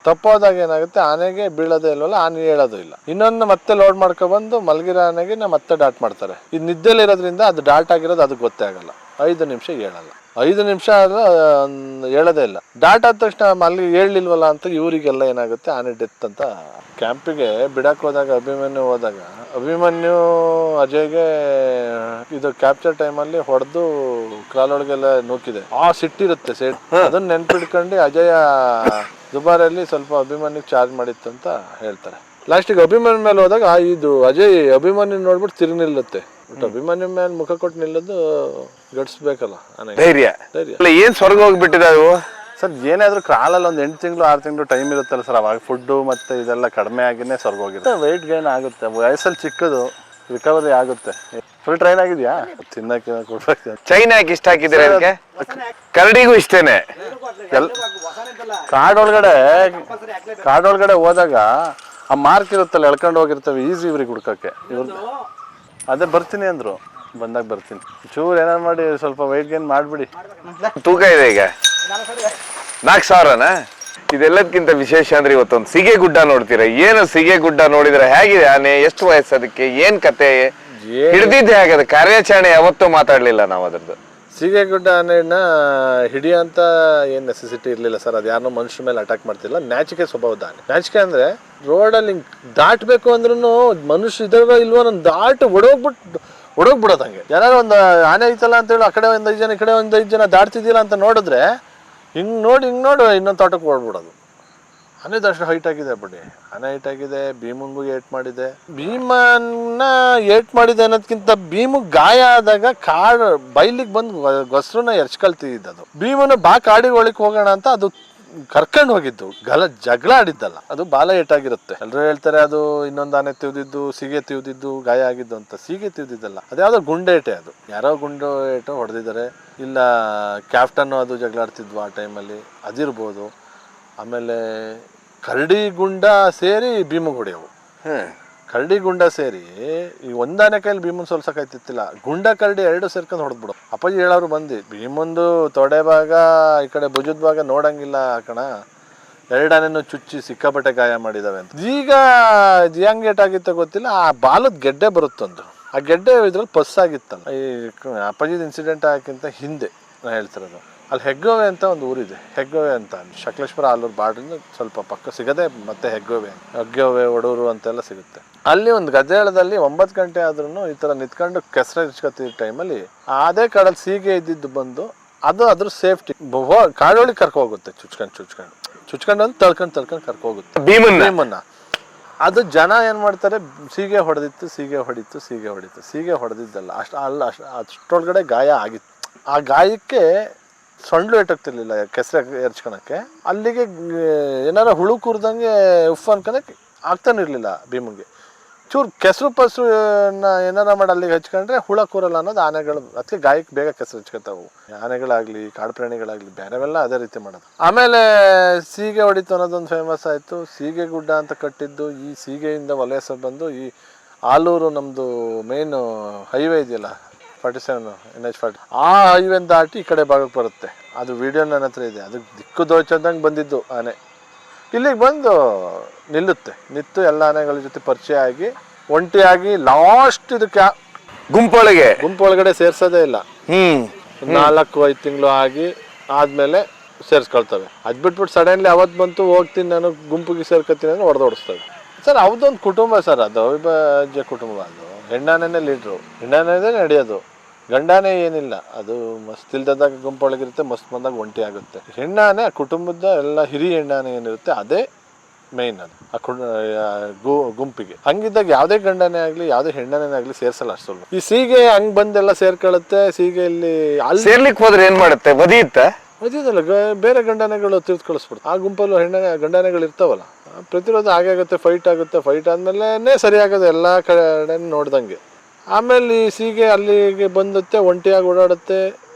ತಪ್ಪೋದಾಗ ಏನಾಗುತ್ತೆ, ಆನೆಗೆ ಬೀಳೋದೇ ಇಲ್ವಲ್ಲ, ಆನೆ ಹೇಳೋದು ಇಲ್ಲ. ಇನ್ನೊಂದು ಮತ್ತೆ ಲೋಡ್ ಮಾಡ್ಕೊಬಂದು ಮಲಗಿರೋ ಆನೆಗೆ ಮತ್ತೆ ಡಾಟ್ ಮಾಡ್ತಾರೆ. ಇದು ನಿದ್ದೆಲಿರೋದ್ರಿಂದ ಅದು ಡಾಟ್ ಆಗಿರೋದು ಅದಕ್ಕೆ ಗೊತ್ತೇ ಆಗಲ್ಲ. 5 ನಿಮಿಷ ಹೇಳಲ್ಲ. 5 ನಿಮಿಷ ಆದ್ರೆ ಹೇಳೋದೇ ಇಲ್ಲ. ಡಾಟ್ ಆದ ತಕ್ಷಣ ಅಲ್ಲಿ ಹೇಳಲಿಲ್ವಲ್ಲ ಅಂತ ಇವರಿಗೆಲ್ಲ ಏನಾಗುತ್ತೆ, ಆನೆ ಡೆತ್ ಅಂತ. ಕ್ಯಾಂಪಿಗೆ ಬಿಡಕ್ಕೆ ಹೋದಾಗ ಅಭಿಮನ್ಯು ಅಜಯ್ಗೆ ಇದು ಕ್ಯಾಪ್ಚರ್ ಟೈಮಲ್ಲಿ ಹೊಡೆದು ಕಾಲೊಳಗೆಲ್ಲ ನೂಕಿದೆ. ಆ ಸಿಟ್ಟಿರುತ್ತೆ ಅದನ್ನ ನೆನ್ಪಿಡ್ಕೊಂಡು ಅಜಯ ದುಬಾರಲ್ಲಿ ಸ್ವಲ್ಪ ಅಭಿಮನ್ಯು ಚಾರ್ಜ್ ಮಾಡಿತ್ತು ಅಂತ ಹೇಳ್ತಾರೆ. ಲಾಸ್ಟಿಗೆ ಅಭಿಮನ್ಯು ಮೇಲೆ ಹೋದಾಗ ಇದು ಅಜಯ್ ಅಭಿಮನ್ಯು ನೋಡ್ಬಿಟ್ಟು ತಿರುಗಿ ನಿಲ್ಲುತ್ತೆ. ಬಟ್ ಅಭಿಮನ್ಯು ಮೇಲೆ ಮುಖ ಕೊಟ್ಟು ನಿಲ್ಲೋದು ಗಡ್ಸ್ಬೇಕಲ್ಲ, ಧೈರ್ಯ. ಏನ್ ಸ್ವರ್ಗ ಹೋಗ್ಬಿಟ್ಟಿದೆ ಸರ್. ಏನಾದರೂ ಕಾಲಲ್ಲಿ ಒಂದು 8 ತಿಂಗಳು 6 ತಿಂಗಳು ಟೈಮ್ ಇರುತ್ತಲ್ಲ ಸರ್, ಅವಾಗ ಫುಡ್ಡು ಮತ್ತು ಇದೆಲ್ಲ ಕಡಿಮೆ ಆಗಿನೇ ಸ್ವರ್ಗ ಹೋಗಿರುತ್ತೆ. ವೆಯ್ಟ್ ಗೇನ್ ಆಗುತ್ತೆ, ವಯಸ್ಸಲ್ಲಿ ಚಿಕ್ಕದು, ರಿಕವರಿ ಆಗುತ್ತೆ. ಫುಲ್ ಟ್ರೈನ್ ಆಗಿದೆಯಾ? ತಿನ್ನಕ್ಕೆ ಕೊಡ್ಬೇಕು. ಚೈನ್ ಹಾಕಿ ಇಷ್ಟ ಹಾಕಿದ್ದೀರಾ ಅದಕ್ಕೆ? ಕರಡಿಗೂ ಇಷ್ಟೇನೆ. ಕಾಡೊಳಗಡೆ ಹೋದಾಗ ಆ ಮಾರ್ಕ್ ಇರುತ್ತಲ್ಲ, ಎಳ್ಕೊಂಡು ಹೋಗಿರ್ತವೆ, ಈಸಿ ಇವ್ರಿಗೆ ಹುಡ್ಕಕ್ಕೆ. ಅದೇ ಬರ್ತೀನಿ ಅಂದರು, ಬಂದಾಗ ಬರ್ತೀನಿ. ಚೂರು ಏನಾರು ಮಾಡಿ ಸ್ವಲ್ಪ ವೆಯ್ಟ್ ಗೇನ್ ಮಾಡಿಬಿಡಿ. ತೂಕ ಇದೆ ಈಗ 4,000ನಾ? ಇದೆಲ್ಲದಕ್ಕಿಂತ ವಿಶೇಷ ಅಂದ್ರೆ ಇವತ್ತೊಂದು ಸಿಗೆ ಗುಡ್ಡ ನೋಡ್ತೀರಾ. ಏನು ಸಿಗೆ ಗುಡ್ಡ ನೋಡಿದ್ರೆ ಹೇಗಿದೆ ಆನೆ, ಎಷ್ಟು ವಯಸ್ಸು ಅದಕ್ಕೆ, ಏನ್ ಕತೆ, ಹಿಡ್ದಿದ್ದೆ ಹೇಗದ ಕಾರ್ಯಾಚರಣೆ ಯಾವತ್ತೂ ಮಾತಾಡ್ಲಿಲ್ಲ ನಾವು ಅದ್ರದ್ದು. ಸೀಗೆ ಗುಡ್ಡ ಆನೆನ ಹಿಡಿಯೋಂತ ಏನು ನೆಸೆಸಿಟಿ ಇರಲಿಲ್ಲ ಸರ್. ಅದು ಯಾರನ್ನೋ ಮನುಷ್ಯ ಮೇಲೆ ಅಟ್ಯಾಕ್ ಮಾಡ್ತಿಲ್ಲ. ನಾಚಿಕೆ ಸ್ವಭಾವದ ಆನೆ. ನಾಚಿಕೆ ಅಂದರೆ ರೋಡಲ್ಲಿ ದಾಟಬೇಕು ಅಂದ್ರೂ ಮನುಷ್ಯ ಇದಾವ ಇಲ್ವೋ ನಾನು ದಾಟಿ ಒಡೋಗ್ಬಿಡೋದು. ಹಂಗೆ ಯಾರು ಒಂದು ಆನೆ ಐತಲ್ಲ ಅಂತೇಳಿ ಆ ಕಡೆ ಒಂದು 5 ಜನ, ಈ ಕಡೆ ಒಂದು 5 ಜನ ದಾಟ್ತಿದ್ದಿಲ್ಲ ಅಂತ ನೋಡಿದ್ರೆ ಹಿಂಗೆ ನೋಡಿ ಇನ್ನೊಂದು ತೋಟಕ್ಕೆ ಓಡ್ಬಿಡೋದು. ಆನೆದು ಅಷ್ಟು ಹೈಟ್ ಆಗಿದೆ ಬಿಡಿ. ಆನೆ ಹೈಟ್ ಆಗಿದೆ. ಭೀಮಂಗೂ ಏಟ್ ಮಾಡಿದೆ. ಭೀಮನ್ನ ಏಟ್ ಮಾಡಿದೆ ಅನ್ನೋದಕ್ಕಿಂತ ಭೀಮಗ್ ಗಾಯ ಆದಾಗ ಬೈಲಿಗೆ ಬಂದು ಗೊಸ್ರನ್ನ ಎರ್ಚ್ಕೊಳ್ತಿದ್ದು. ಭೀಮನ ಕಾಡಿಗೆ ಒಳಕ್ಕೆ ಹೋಗೋಣ ಅಂತ ಅದು ಕರ್ಕೊಂಡು ಹೋಗಿದ್ದು. ಜಗಳ ಆಡಿದ್ದಲ್ಲ, ಅದು ಬಾಲ ಏಟಾಗಿರುತ್ತೆ. ಎಲ್ಲರೂ ಹೇಳ್ತಾರೆ ಅದು ಇನ್ನೊಂದು ಆನೆ ತಿವ್ದಿದ್ದು, ಸೀಗೆ ತಿವ್ದಿದ್ದು ಗಾಯ ಆಗಿದ್ದು ಅಂತ. ಸೀಗೆ ತಿವ್ದಿದ್ದಲ್ಲ, ಅದ್ಯಾವುದೋ ಗುಂಡೇಟೆ. ಅದು ಯಾರೋ ಗುಂಡು ಏಟೋ ಹೊಡೆದಿದ್ದಾರೆ, ಇಲ್ಲ ಕ್ಯಾಪ್ಟನ್ನು ಅದು ಜಗಳಾಡ್ತಿದ್ವು ಆ ಟೈಮಲ್ಲಿ, ಅದಿರ್ಬೋದು. ಆಮೇಲೆ ಕರಡಿ ಗುಂಡ ಸೇರಿ ಭೀಮಗ್ ಹೊಡೆಯವು. ಕರಡಿ ಗುಂಡ ಸೇರಿ ಈ ಒಂದಾನೆ ಕೈಲಿ ಭೀಮನ್ ಸೋಲ್ಸಕ್ಕಾಯ್ತಿತ್ತಿಲ್ಲ. ಗುಂಡ ಕರಡಿ 2 ಸೇರ್ಕೊಂಡು ಹೊಡೆದ್ಬಿಡು. ಅಪ್ಪಾಜಿ ಹೇಳೋರು ಬಂದು, ಭೀಮಂದು ತೊಡೆ ಭಾಗ ಈ ಕಡೆ ಭುಜದ ಭಾಗ ನೋಡಂಗಿಲ್ಲ ಕಣ, 2 ಆನೆನೂ ಚುಚ್ಚಿ ಸಿಕ್ಕಾಪಟ್ಟೆ ಗಾಯ ಮಾಡಿದಾವೆ ಅಂತ. ಈಗ ಹೆಂಗ್ ಏಟಾಗಿತ್ತೋ ಗೊತ್ತಿಲ್ಲ, ಆ ಬಾಲದ ಗೆಡ್ಡೆ ಬರುತ್ತೊಂದು. ಆ ಗೆಡ್ಡೆ ಇದ್ರಲ್ಲಿ ಪಸ್ ಆಗಿತ್ತಲ್ಲ. ಈ ಅಪ್ಪಾಜಿದ ಇನ್ಸಿಡೆಂಟ್ ಆಗಕ್ಕಿಂತ ಹಿಂದೆ ನಾನು ಹೇಳ್ತಿರೋದು. ಅಲ್ಲಿ ಹೆಗ್ಗೋವೆ ಅಂತ ಒಂದು ಊರಿದೆ. ಹೆಗ್ಗೋವೆ ಅಂತ ಸಕಲೇಶ್ಪುರ ಆಲೂರು ಬಾರ್ಡ್ರಿಂದ ಸ್ವಲ್ಪ ಪಕ್ಕ ಸಿಗದೆ. ಮತ್ತೆ ಹೆಗ್ಗೋವೆ ಒಡೂರು ಅಂತೆಲ್ಲ ಸಿಗುತ್ತೆ. ಅಲ್ಲಿ ಒಂದು ಗದ್ದೆಳದಲ್ಲಿ 9 ಗಂಟೆ ಆದ್ರೂ ಈ ಥರ ನಿಂತ್ಕೊಂಡು ಕೆಸರು ಇಚ್ಕೊತಿದ್ದ ಟೈಮಲ್ಲಿ ಅದೇ ಕಾಡಲ್ಲಿ ಸೀಗೆ ಇದ್ದಿದ್ದು ಬಂದು ಅದು ಅದ್ರ ಸೇಫ್ಟಿ ಕಾಡೊಳಗೆ ಕರ್ಕೋಗುತ್ತೆ. ಚುಚ್ಕೊಂಡು ಅಂತ ತಳ್ಕೊಂಡು ಕರ್ಕೋಗುತ್ತೆ ಭೀಮನ್ನ. ಅದು ಜನ ಏನು ಮಾಡ್ತಾರೆ, ಸೀಗೆ ಹೊಡೆದಿದ್ದಲ್ಲ, ಅಷ್ಟೊಳಗಡೆ ಗಾಯ ಆಗಿತ್ತು. ಆ ಗಾಯಕ್ಕೆ ಸೊಂಡ್ಲು ಏಟಾಗ್ತಿರ್ಲಿಲ್ಲ ಕೆಸರು ಎರ್ಚ್ಕೊಳಕ್ಕೆ. ಅಲ್ಲಿಗೆ ಏನಾರ ಹುಳು ಕೂರ್ದಂಗೆ ಉಫ್ ಅನ್ಕೊಳಕ್ಕೆ ಆಗ್ತಾನೆ ಇರಲಿಲ್ಲ ಭೀಮಂಗೆ. ಚೂರು ಕೆಸರು ಏನಾರ ಮಾಡಿ ಅಲ್ಲಿಗೆ ಹಚ್ಕೊಂಡ್ರೆ ಹುಳ ಕೂರಲ್ಲ ಅನ್ನೋದು ಆನೆಗಳು. ಅದಕ್ಕೆ ಗಾಯಕ್ಕೆ ಬೇಗ ಕೆಸರು ಹಚ್ಕೊತಾವು. ಆನೆಗಳಾಗಲಿ ಕಾಡು ಪ್ರಾಣಿಗಳಾಗಲಿ ಬೇರೆವೆಲ್ಲ ಅದೇ ರೀತಿ ಮಾಡೋದು. ಆಮೇಲೆ ಸೀಗೆ ಹೊಡಿತು ಅನ್ನೋದೊಂದು ಫೇಮಸ್ ಆಯಿತು. ಸೀಗೆ ಗುಡ್ಡ ಅಂತ ಕಟ್ಟಿದ್ದು ಈ ಸೀಗೆಯಿಂದ ವಲಯಸ ಬಂದು ಈ ಆಲೂರು ನಮ್ಮದು ಮೇನ್ ಹೈವೇ ಇದೆಯಲ್ಲ 47 NH40, ಆ ಹೈವೇನ ದಾಟಿ ಈ ಕಡೆ ಭಾಗಕ್ಕೆ ಬರುತ್ತೆ. ಅದು ವಿಡಿಯೋ ನನ್ನ ಹತ್ರ ಇದೆ. ಅದಕ್ಕೆ ದಿಕ್ಕು ದೋಚದಂಗೆ ಬಂದಿದ್ದು ಆನೆ ಇಲ್ಲಿಗೆ ಬಂದು ನಿಂತು ಎಲ್ಲ ಆನೆಗಳ ಜೊತೆ ಪರಿಚಯ ಆಗಿ ಒಂಟಿಯಾಗಿ ಲಾಸ್ಟ್ ಇದಕ್ಕೆ ಗುಂಪೊಳಗಡೆ ಸೇರ್ಸೋದೇ ಇಲ್ಲ. 4-5 ತಿಂಗಳು ಆದ್ಮೇಲೆ ಸೇರಿಸ್ಕೊಳ್ತವೆ. ಅದು ಬಿಟ್ಬಿಟ್ಟು ಸಡನ್ಲಿ ಅವತ್ತು ಬಂತು ಹೋಗ್ತೀನಿ ನಾನು ಗುಂಪಿಗೆ ಸೇರ್ಕೊತೀನಿ ಅಂದ್ರೆ ಹೊಡೆದೋಡಿಸ್ತವೆ ಸರ್. ಅವದೊಂದು ಕುಟುಂಬ ಸರ್, ಅದು ಅವಿಭಾಜ್ಯ ಕುಟುಂಬ. ಅದು ಹೆಣ್ಣಾನೆನೇ ಲೀಡ್ರು, ಹೆಣ್ಣಾನೆದೇ ನಡೆಯೋದು, ಗಂಡಾನೆ ಏನಿಲ್ಲ. ಅದು ಮಸ್ತ್ ಇಲ್ದಾಗ ಗುಂಪೊಳಗಿರುತ್ತೆ, ಮಸ್ತ್ ಬಂದಾಗ ಒಂಟಿ ಆಗುತ್ತೆ. ಹೆಣ್ಣಾನೆ ಆ ಕುಟುಂಬದ ಎಲ್ಲ ಹಿರಿಯ ಹೆಣ್ಣಾನೆ ಏನಿರುತ್ತೆ ಅದೇ ಮೇಯ್ನ್. ಅದು ಆ ಗುಂಪಿಗೆ ಹಂಗಿದ್ದಾಗ ಯಾವುದೇ ಗಂಡಾನೆ ಆಗಲಿ ಯಾವುದೇ ಹೆಣ್ಣಾನೆ ಆಗಲಿ ಸೇರ್ಸಲ್ಲ ಅಷ್ಟು ಸುಲಭ. ಈ ಸೀಗೆ ಹಂಗೆ ಬಂದೆಲ್ಲ ಸೇರ್ಕೊಳ್ಳುತ್ತೆ. ಸೀಗೆ ಇಲ್ಲಿ ಅಲ್ಲಿ ಸೇರ್ಲಿಕ್ಕೆ ಹೋದ್ರೆ ಏನು ಮಾಡುತ್ತೆ, ಒದಿಯೋದಲ್ಲ, ಬೇರೆ ಗಂಡಾನೆಗಳು ತಿರ್ತು ಕಳಿಸ್ಬಿಡುತ್ತೆ. ಆ ಗುಂಪಲ್ಲೂ ಗಂಡಾನೆಗಳು ಇರ್ತಾವಲ್ಲ, ಪ್ರತಿರೋಧ ಆಗುತ್ತೆ, ಫೈಟ್ ಆಗುತ್ತೆ. ಫೈಟ್ ಆದ್ಮೇಲೆ ಸರಿ ಆಗೋದು ಎಲ್ಲ ಕಡೆ ನೋಡ್ದಂಗೆ. ಆಮೇಲೆ ಈ ಸೀಗೆ ಅಲ್ಲಿಗೆ ಬಂದುತ್ತೆ, ಒಂಟಿಯಾಗಿ ಓಡಾಡುತ್ತೆ,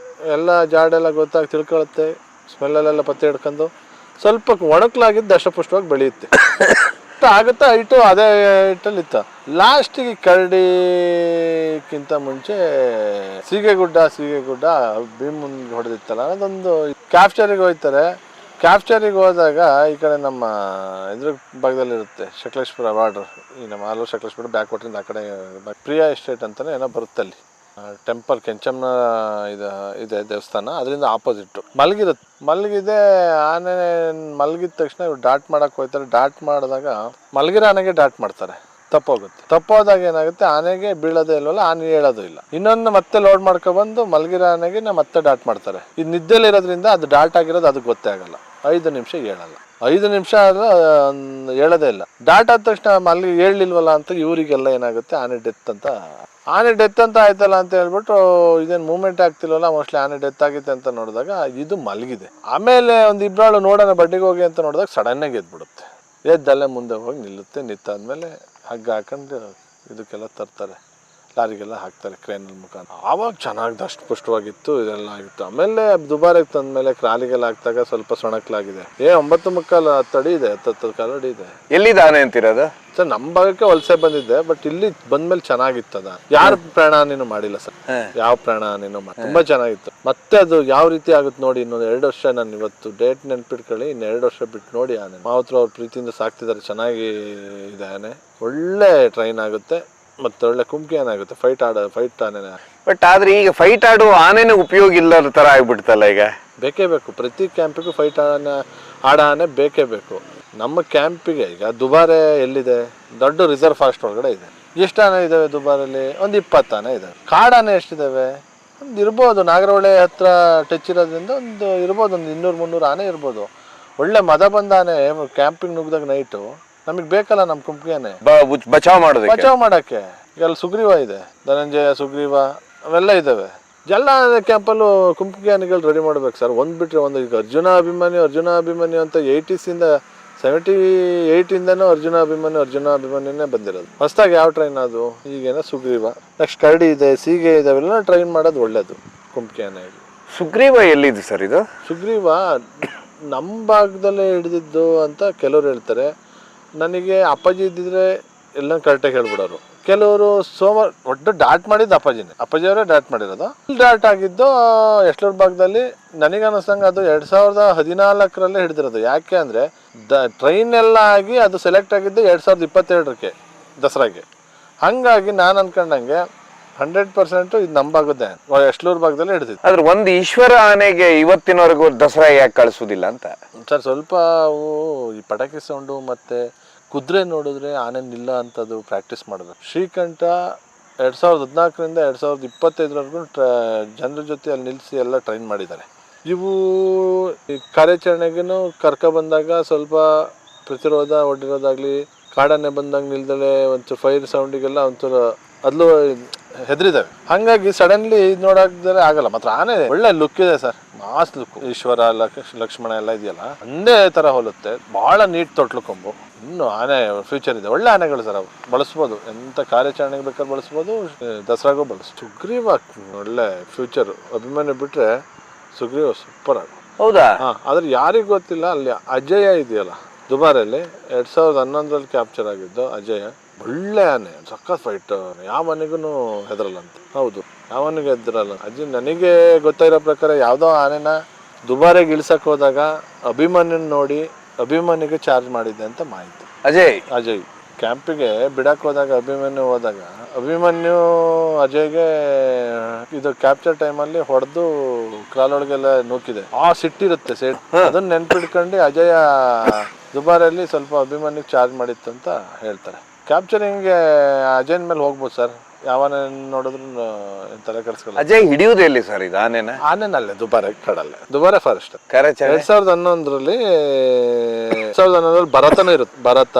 ಎಲ್ಲ ಜಾಡೆಲ್ಲ ಗೊತ್ತಾಗಿ ತಿಳ್ಕೊಳುತ್ತೆ, ಸ್ಮೆಲ್ಲಲ್ಲೆಲ್ಲ ಪತ್ತೆ ಹಿಡ್ಕೊಂಡು ಸ್ವಲ್ಪ ಒಣಕಲಾಗಿದ್ದು ದಷ್ಟಪುಷ್ಟವಾಗಿ ಬೆಳೆಯುತ್ತೆ. ಆಗುತ್ತಾ ಹೈಟು ಅದೇ ಹೈಟಲ್ಲಿ ಇತ್ತ. ಲಾಸ್ಟಿಗೆ ಕರಡಿಕ್ಕಿಂತ ಮುಂಚೆ ಸೀಗೆ ಗುಡ್ಡ ಭೀಮನ್ ಹೊಡೆದಿತ್ತಲ್ಲ, ಅದೊಂದು ಕ್ಯಾಪ್ಚರಿಗೆ ಹೋಗ್ತಾರೆ. ಕ್ಯಾಪ್ಚರಿಗೆ ಹೋದಾಗ ಈ ಕಡೆ ನಮ್ಮ ಇದ್ರ ಭಾಗದಲ್ಲಿರುತ್ತೆ ಸಕಲೇಶ್ಪುರ ಬಾರ್ಡ್ರ್, ಈ ನಮ್ಮ ಆಲೂರು ಸಕಲೇಶ್ಪುರ ಬ್ಯಾಕ್ ವಾಟ್ರಿಂದ ಆ ಕಡೆ ಪ್ರಿಯಾ ಎಸ್ಟೇಟ್ ಅಂತಲೇ ಏನೋ ಬರುತ್ತೆ ಅಲ್ಲಿ ಟೆಂಪಲ್ ಕೆಂಚಮ್ಮನ ಇದೆ ದೇವಸ್ಥಾನ, ಅದರಿಂದ ಆಪೋಸಿಟ್ಟು ಮಲಗಿದೆ. ಆನೆ ಮಲಗಿದ ತಕ್ಷಣ ಇವ್ರು ಡಾಟ್ ಮಾಡಕ್ಕೆ ಹೋಗ್ತಾರೆ. ಡಾಟ್ ಮಾಡಿದಾಗ ಮಲಗಿರೋ ಆನೆಗೆ ಡಾಟ್ ಮಾಡ್ತಾರೆ, ತಪ್ಪೋದಾಗ ಏನಾಗುತ್ತೆ, ಆನೆಗೆ ಬೀಳೋದೇ ಇಲ್ವಲ್ಲ, ಆನೆ ಹೇಳೋದು ಇಲ್ಲ. ಇನ್ನೊಂದು ಮತ್ತೆ ಲೋಡ್ ಮಾಡ್ಕೊಬಂದು ಮಲಗಿರೋ ಆನೆಗೆ ಮತ್ತೆ ಡಾಟ್ ಮಾಡ್ತಾರೆ. ಇದು ನಿದ್ದೆಲಿರೋದ್ರಿಂದ ಅದು ಡಾಟ್ ಆಗಿರೋದು ಅದಕ್ಕೆ ಗೊತ್ತೇ ಆಗಲ್ಲ. 5 ನಿಮಿಷ ಹೇಳಲ್ಲ, 5 ನಿಮಿಷ ಆದ್ರೆ ಹೇಳೋದೇ ಇಲ್ಲ. ಡಾಟ್ ಆದ ತಕ್ಷಣ ಹೇಳಲಿಲ್ವಲ್ಲ ಅಂತ ಇವರಿಗೆಲ್ಲ ಏನಾಗುತ್ತೆ, ಆನೆ ಡೆತ್ ಅಂತ ಆಯ್ತಲ್ಲ ಅಂತ ಹೇಳ್ಬಿಟ್ಟು ಇದೇನು ಮೂವ್ಮೆಂಟ್ ಆಗ್ತಿಲ್ವಲ್ಲ, ಮೋಸ್ಟ್ಲಿ ಆನೆ ಡೆತ್ ಆಗಿತ್ತೆ ಅಂತ ನೋಡಿದಾಗ ಇದು ಮಲಗಿದೆ. ಆಮೇಲೆ ಒಂದು ಇಬ್ಬರಾಳು ನೋಡೋಣ ಬಡ್ಡಿಗೆ ಹೋಗಿ ಅಂತ ನೋಡಿದಾಗ ಸಡನ್ನಾಗಿ ಎದ್ಬಿಡುತ್ತೆ. ಎದ್ದಲ್ಲೇ ಮುಂದೆ ಹೋಗಿ ನಿಂತಾದ್ಮೇಲೆ ಹಗ್ಗ ಹಾಕೊಂಡು ಇದಕ್ಕೆಲ್ಲ ತರ್ತಾರೆ, ಲಾರಿಗೆಲ್ಲ ಹಾಕ್ತಾರೆ ಕ್ರೇನಲ್ಲಿ ಮುಖಾಂತರ. ಆವಾಗ ಚೆನ್ನಾಗಿ ದಷ್ಟಪುಷ್ಟವಾಗಿತ್ತು, ಇದೆಲ್ಲ ಆಗಿತ್ತು. ಆಮೇಲೆ ದುಬಾರಿಗೆ ತಂದಮೇಲೆ ಕ್ರಾಲಿಗೆಲ್ಲ ಹಾಕ್ದಾಗ ಸ್ವಲ್ಪ ಸೊಣಕ್ಲಾಗಿದೆ. 9:45 ಅಡಿ ಇದೆ, 10 ಕಾಲು ಅಡಿ ಇದೆ. ಎಲ್ಲಿದೆ ಆನೆ ಅಂತಿರೋದು ಸರ್? ನಮ್ಮ ಭಾಗಕ್ಕೆ ವಲಸೆ ಬಂದಿದ್ದೆ, ಬಟ್ ಇಲ್ಲಿ ಬಂದ್ಮೇಲೆ ಚೆನ್ನಾಗಿತ್ತದ. ಯಾರ ಪ್ರಾಣ ನೀನು ಮಾಡಿಲ್ಲ ಸರ್, ಯಾವ ಪ್ರಾಣ ನೀನು ತುಂಬಾ ಚೆನ್ನಾಗಿತ್ತು. ಮತ್ತೆ ಅದು ಯಾವ ರೀತಿ ಆಗುತ್ತೆ ನೋಡಿ. ಇನ್ನೊಂದು 2 ವರ್ಷ, ನಾನು ಇವತ್ತು ಡೇಟ್ ನೆನ್ಪಿಟ್ಕೊಳ್ಳಿ, ಇನ್ನು 2 ವರ್ಷ ಬಿಟ್ಟು ನೋಡಿ ಆನೆ. ಮಾವತ್ರ ಅವ್ರ ಪ್ರೀತಿಯಿಂದ ಸಾಕ್ತಿದ್ದಾರೆ, ಚೆನ್ನಾಗಿ ಇದೆ ಆನೆ. ಒಳ್ಳೆ ಟ್ರೈನ್ ಆಗುತ್ತೆ, ಮತ್ತೆ ಒಳ್ಳೆ ಕುಮ್ಕಿ ಏನಾಗುತ್ತೆ, ಫೈಟ್ ಆನೆ. ಬಟ್ ಆದ್ರೆ ಈಗ ಫೈಟ್ ಆಡುವ ಆನೆನೇ ಉಪಯೋಗ ಇಲ್ಲದ ತರ ಆಗ್ಬಿಡ್ತಲ್ಲ ಈಗ. ಬೇಕೇ ಬೇಕು, ಪ್ರತಿ ಕ್ಯಾಂಪಿಗೂ ಫೈಟ್ ಆಡ ಆನೆ ಬೇಕೇ ಬೇಕು. ನಮ್ಮ ಕ್ಯಾಂಪಿಗೆ ಈಗ ದುಬಾರೆ ಎಲ್ಲಿದೆ, ದೊಡ್ಡ ರಿಸರ್ವ್ ಫಾರೆಸ್ಟ್ ಒಳಗಡೆ ಇದೆ. ಎಷ್ಟು ಆನೆ ಇದಾವೆ ದುಬಾರಲ್ಲಿ? ಒಂದು 20 ಆನೆ ಇದಾವೆ. ಕಾಡಾನೆ ಎಷ್ಟಿದಾವೆ? ಒಂದು ಇರ್ಬೋದು, ನಾಗರಹೊಳೆ ಹತ್ರ ಟಚ್ ಇರೋದ್ರಿಂದ ಇರ್ಬೋದು, ಒಂದು 200-300 ಆನೆ ಇರ್ಬೋದು. ಒಳ್ಳೆ ಮದ ಬಂದ ಆನೆ ಕ್ಯಾಂಪಿಂಗ್ ನುಗ್ಗಿದಾಗ ನೈಟು ನಮಗೆ ಬೇಕಲ್ಲ, ನಮ್ಮ ಕುಂಪ್ಗಿಯಾನೆ ಬಚಾವ್ ಮಾಡಕ್ಕೆ. ಈಗ ಅಲ್ಲಿ ಸುಗ್ರೀವ ಇದೆ, ಧನಂಜಯ ಸುಗ್ರೀವ ಅವೆಲ್ಲ ಇದಾವೆ. ಎಲ್ಲ ಕ್ಯಾಂಪಲ್ಲೂ ಕುಂಪ್ಗಿ ಆನೆಗಳು ರೆಡಿ ಮಾಡ್ಬೇಕು ಸರ್. ಬಿಟ್ರೆ ಒಂದು. ಈಗ ಅರ್ಜುನ ಅಭಿಮನ್ಯು ಅಂತ 78ಇಂದನೂ ಅರ್ಜುನ ಅಭಿಮನ್ಯುನೇ ಬಂದಿರೋದು. ಹೊಸದಾಗಿ ಯಾವ ಟ್ರೈನ್ ಅದು? ಈಗೇನೋ ಸುಗ್ರೀವ, ನೆಕ್ಸ್ಟ್ ಕರಡಿ ಇದೆ, ಸೀಗೆ ಇದೆ, ಅವೆಲ್ಲ ಟ್ರೈನ್ ಮಾಡೋದು ಒಳ್ಳೇದು ಕುಂಪ್ಗಿ ಆನೆಗೆ. ಸುಗ್ರೀವ ಎಲ್ಲಿದೆ ಸರ್ ಇದು? ಸುಗ್ರೀವ ನಮ್ಮ ಭಾಗದಲ್ಲೇ ಹಿಡಿದಿದ್ದು ಅಂತ ಕೆಲವ್ರು ಹೇಳ್ತಾರೆ. ನನಗೆ ಅಪ್ಪಾಜಿ ಇದ್ದಿದ್ರೆ ಎಲ್ಲ ಕರೆಕ್ಟಾಗಿ ಹೇಳ್ಬಿಡೋರು. ಕೆಲವರು ಒಟ್ಟು ಡಾಟ್ ಮಾಡಿದ್ದು ಅಪ್ಪಾಜಿಯವರೇ ಡಾಟ್ ಮಾಡಿರೋದು. ಡಾಟ್ ಆಗಿದ್ದು ಎಷ್ಟರ ಭಾಗದಲ್ಲಿ ನನಗೆ ಅನ್ನಿಸ್ತಂಗೆ ಅದು 2014 ಹಿಡಿದಿರೋದು. ಯಾಕೆ ಅಂದರೆ ಟ್ರೈನ್ ಎಲ್ಲ ಆಗಿ ಅದು ಸೆಲೆಕ್ಟ್ ಆಗಿದ್ದು 2022 ದಸರಾಗೆ. ಹಾಗಾಗಿ ನಾನು ಅನ್ಕೊಂಡಂಗೆ 100% ಇದು ನಮ್ಮ ಭಾಗದ್ದೇ, ಎಷ್ಟಲೂರು ಭಾಗದಲ್ಲಿ ಹಿಡಿದಿದ್ದು. ಆದ್ರೆ ಒಂದು ಈಶ್ವರ ಆನೆಗೆ ಇವತ್ತಿನವರೆಗೂ ದಸರಾ ಯಾಕೆ ಕಳಿಸೋದಿಲ್ಲ ಅಂತ ಸರ್, ಸ್ವಲ್ಪ ಈ ಪಟಾಕಿ ಸೌಂಡು ಮತ್ತೆ ಕುದುರೆ ನೋಡಿದ್ರೆ ಆನೆ ನಿಲ್ಲ ಅಂತದ್ದು ಪ್ರಾಕ್ಟೀಸ್ ಮಾಡಬೇಕು. ಶ್ರೀಕಂಠ 2014ರಿಂದ 2025ವರೆಗೂ ಜನರ ಜೊತೆ ಅಲ್ಲಿ ನಿಲ್ಲಿಸಿ ಎಲ್ಲ ಟ್ರೈನ್ ಮಾಡಿದ್ದಾರೆ. ಇವು ಕಾರ್ಯಾಚರಣೆಗೂ ಬಂದಾಗ ಸ್ವಲ್ಪ ಪ್ರತಿರೋಧ ಒಡ್ಡಿರೋದಾಗ್ಲಿ, ಕಾಡಾನೆ ಬಂದಾಗ ನಿಲ್ದಲೆ ಒಂಚೂರು ಫೈರ್ ಸೌಂಡಿಗೆಲ್ಲ ಒಂಚೂರು ಅದ್ಲು ಹೆದರಿದಾವೆ. ಹಾಗಾಗಿ ಸಡನ್ಲಿ ನೋಡಾಕ್ದರೆ ಆಗಲ್ಲ. ಮಾತ್ರ ಆನೆ ಒಳ್ಳೆ ಲುಕ್ ಇದೆ sir, mass look. Ishwara Lakshmana ಎಲ್ಲ ಇದೆಯಲ್ಲ, ಒಂದೇ ತರ ಹೋಲುತ್ತೆ. ಬಹಳ ನೀಟ್ ತೊಟ್ಲು ಕೊಂಬು. ಇನ್ನು ಆನೆ ಫ್ಯೂಚರ್ ಇದೆ, ಒಳ್ಳೆ ಆನೆಗಳು ಸರ್. ಅವು ಬಳಸ್ಬೋದು, ಎಂತ ಕಾರ್ಯಾಚರಣೆಗೆ ಬೇಕಾದ್ರೆ ಬಳಸ್ಬೋದು, ದಸರಾಗೂ ಬಳಸ್ಬೋದು. ಸುಗ್ರೀವ ಒಳ್ಳೆ ಫ್ಯೂಚರ್. ಅಭಿಮನ್ಯು ಬಿಟ್ರೆ ಸುಗ್ರೀವ ಸೂಪರ್ ಆಗ. ಹೌದಾ? ಆದ್ರೆ ಯಾರಿಗೂ ಗೊತ್ತಿಲ್ಲ, ಅಲ್ಲಿ ಅಜಯ ಇದೆಯಲ್ಲ ದುಬಾರಲ್ಲಿ 2011 ಕ್ಯಾಪ್ಚರ್ ಆಗಿದ್ದು ಅಜಯ. ಒಳ್ಳೆ ಆನೆ, ಸಖತ್ ಫೈಟ್, ಯಾವ ಆನೆಗೂ ಹೆದರಲ್ಲ ಅಂತ. ಹೌದು, ಯಾವ ಆನೆಗೂ ಹೆದರಲ್ಲ. ನನಗೆ ಗೊತ್ತಾಗಿರೋ ಪ್ರಕಾರ ಯಾವುದೋ ಆನೆನ ದುಬಾರಿಗೆ ಇಳಿಸಕ್ಕೆ ಹೋದಾಗ ಅಭಿಮನ್ಯನ್ ನೋಡಿ ಅಭಿಮನ್ಯುಗೆ ಚಾರ್ಜ್ ಮಾಡಿದ್ದೆ ಅಂತ ಮಾಹಿತಿ. ಅಜಯ್ ಕ್ಯಾಂಪಿಗೆ ಬಿಡಕ್ಕೆ ಹೋದಾಗ ಅಭಿಮನ್ಯು ಅಜಯ್ಗೆ ಇದು ಕ್ಯಾಪ್ಚರ್ ಟೈಮಲ್ಲಿ ಹೊಡೆದು ಕಾಲೊಳಗೆಲ್ಲ ನೂಕಿದೆ. ಆ ಸಿಟ್ಟಿರುತ್ತೆ ಸೇಟ್, ಅದನ್ನ ನೆನ್ಪಿಡ್ಕೊಂಡು ಅಜಯ ದುಬಾರಲ್ಲಿ ಸ್ವಲ್ಪ ಅಭಿಮನ್ಯುಗೆ ಚಾರ್ಜ್ ಮಾಡಿತ್ತು ಅಂತ ಹೇಳ್ತಾರೆ. ಕ್ಯಾಪ್ಚರಿಂಗ್ಗೆ ಅಜಯ್ ಮೇಲೆ ಹೋಗ್ಬೋದು ಸರ್, ಯಾವನೇ ನೋಡಿದ್ರು ತಲೆ ಕೆಡಿಸ್ಕೊಳ್ಳಲ್ಲ. ಅಜಯ್ ಹಿಡಿಯುವುದು ಎಲ್ಲಿ ಸರ್ ಇದು ಆನೆನಲ್ಲೇ ದುಬಾರೆ ಕಡಲ್ಲೇ, ದುಬಾರೆ ಫಾರೆಸ್ಟ್. 2011 ಭರತನೂ ಇರುತ್ತೆ. ಭರತ,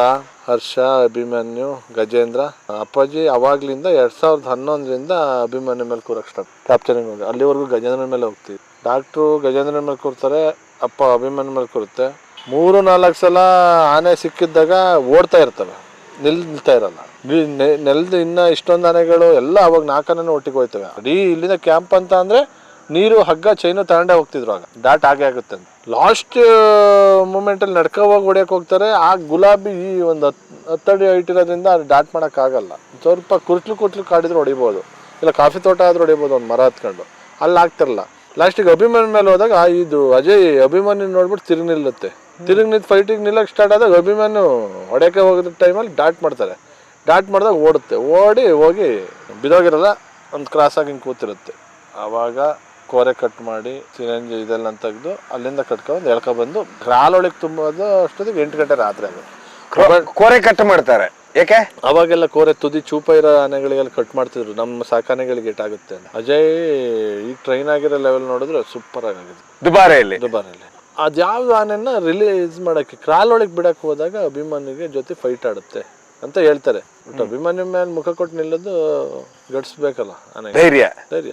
ಹರ್ಷ, ಅಭಿಮನ್ಯು, ಗಜೇಂದ್ರ. ಅಪ್ಪಾಜಿ ಅವಾಗ್ಲಿಂದ 2011ರಿಂದ ಅಭಿಮನ್ಯು ಮೇಲೆ ಕೂರಕ್ಕೆ ಸ್ಟಾರ್ಟ್ ಕ್ಯಾಪ್ಚರಿಂಗ್ ಹೋಗಿ. ಅಲ್ಲಿವರೆಗೂ ಗಜೇಂದ್ರ ಮೇಲೆ ಹೋಗ್ತೀವಿ. ಡಾಕ್ಟ್ರು ಗಜೇಂದ್ರ ಮೇಲೆ ಕೂರ್ತಾರೆ, ಅಪ್ಪ ಅಭಿಮನ್ಯು ಮೇಲೆ ಕೂರುತ್ತೆ. 3-4 ಸಲ ಆನೆ ಸಿಕ್ಕಿದ್ದಾಗ ಓಡ್ತಾ ಇರ್ತವೆ, ನಿಲ್ತಾ ಇರಲ್ಲ. ನೆಲದ ಇನ್ನ ಇಷ್ಟೊಂದು ಆನೆಗಳು ಎಲ್ಲ ಅವಾಗ 4 ಆನೆನೂ ಒಟ್ಟಿಗೆ ಹೋಯ್ತವೆ. ಅಡೀ ಇಲ್ಲಿಂದ ಕ್ಯಾಂಪ್ ಅಂತ ಅಂದ್ರೆ ನೀರು, ಹಗ್ಗ, ಚೈನು ತಗೊಂಡೇ ಹೋಗ್ತಿದ್ರು. ಆಗ ಡಾಟ್ ಆಗುತ್ತೆ ಅಂತ ಲಾಸ್ಟ್ ಮೂಮೆಂಟಲ್ಲಿ ನಡ್ಕೋವಾಗ ಹೊಡಿಯಕ್ಕೆ ಹೋಗ್ತಾರೆ. ಆ ಗುಲಾಬಿ ಒಂದು 10 ಅಡಿ ಹೈಟ್ ಇರೋದ್ರಿಂದ ಅದು ಡಾಟ್ ಮಾಡೋಕ್ಕಾಗಲ್ಲ. ಸ್ವಲ್ಪ ಕುರ್ಟ್ಲು ಕಾಡಿದ್ರು ಹೊಡಿಬೋದು, ಇಲ್ಲ ಕಾಫಿ ತೋಟ ಆದ್ರೂ ಹೊಡಿಬೋದು, ಒಂದು ಮರ ಹತ್ಕೊಂಡು. ಅಲ್ಲಿ ಆಗ್ತಿರಲ್ಲ. ಲಾಸ್ಟಿಗೆ ಅಭಿಮನ್ಯು ಮೇಲೆ ಹೋದಾಗ ಇದು ಅಜಯ್ ಅಭಿಮನ್ಯು ನೋಡ್ಬಿಟ್ಟು ತಿರುಗಿ ನಿಲ್ಲುತ್ತೆ. ತಿರುಗಿ ನಿಂತು ಫೈಟಿಗೆ ನಿಲ್ಲಕ್ಕೆ ಸ್ಟಾರ್ಟ್ ಆದಾಗ ಅಭಿಮನ್ಯು ಹೊಡೆಯಕ್ಕೆ ಹೋಗೋದ ಟೈಮಲ್ಲಿ ಡಾಟ್ ಮಾಡ್ತಾರೆ. ಡಾಟ್ ಮಾಡಿದಾಗ ಓಡುತ್ತೆ. ಹೋಗಿ ಬಿದೋಗಿರಲ್ಲ, ಒಂದು ಕ್ರಾಸ್ ಆಗಿ ಹಿಂಗೆ ಕೂತಿರುತ್ತೆ. ಆವಾಗ ಕೋರೆ ಕಟ್ ಮಾಡಿ ಸಿರಂಜ್ ಇದೆಲ್ಲ ತೆಗೆದು ಅಲ್ಲಿಂದ ಕಟ್ಕೊಂಡು ಎಳ್ಕೊಬಂದು ಕಾಲೊಳಗೆ ತುಂಬೋದು ಅಷ್ಟೊತ್ತಿಗೆ 8 ಗಂಟೆ ರಾತ್ರಿ ಅದು ಕೋರೆ ಕಟ್ ಮಾಡ್ತಾರೆ. ಯಾಕೆ? ಅವಾಗೆಲ್ಲ ಕೋರೆ ತುದಿ ಚೂಪ ಇರೋ ಆನೆಗಳಿಗೆಲ್ಲ ಕಟ್ ಮಾಡ್ತಿದ್ರು, ನಮ್ಮ ಸಾಕಾನೆಗಳಿಗೆ ಏಟಾಗುತ್ತೆ ಅಂತ. ಅಜಯ್ ಈಗ ಟ್ರೈನ್ ಆಗಿರೋ ಲೆವೆಲ್ ನೋಡಿದ್ರೆ ಸೂಪರ್ ಆಗಿದೆ ದುಬಾರೆಯಲ್ಲಿ. ಅದ್ಯಾವ್ದು ಆನೆನ ರಿಲೀಸ್ ಮಾಡಕ್ಕೆ ಕ್ರಾಲೊಳಗೆ ಬಿಡಕ್ಕೆ ಹೋದಾಗ ಅಭಿಮನ್ಯುಗೆ ಜೊತೆ ಫೈಟ್ ಆಡುತ್ತೆ ಅಂತ ಹೇಳ್ತಾರೆ. ಬಟ್ ಅಭಿಮನ್ಯು ಮೇಲೆ ಮುಖ ಕೊಟ್ಟು ನಿಲ್ಲೋದು ಗಡ್ಸ್ಬೇಕಲ್ಲ ಆನೆ, ಧೈರ್ಯ.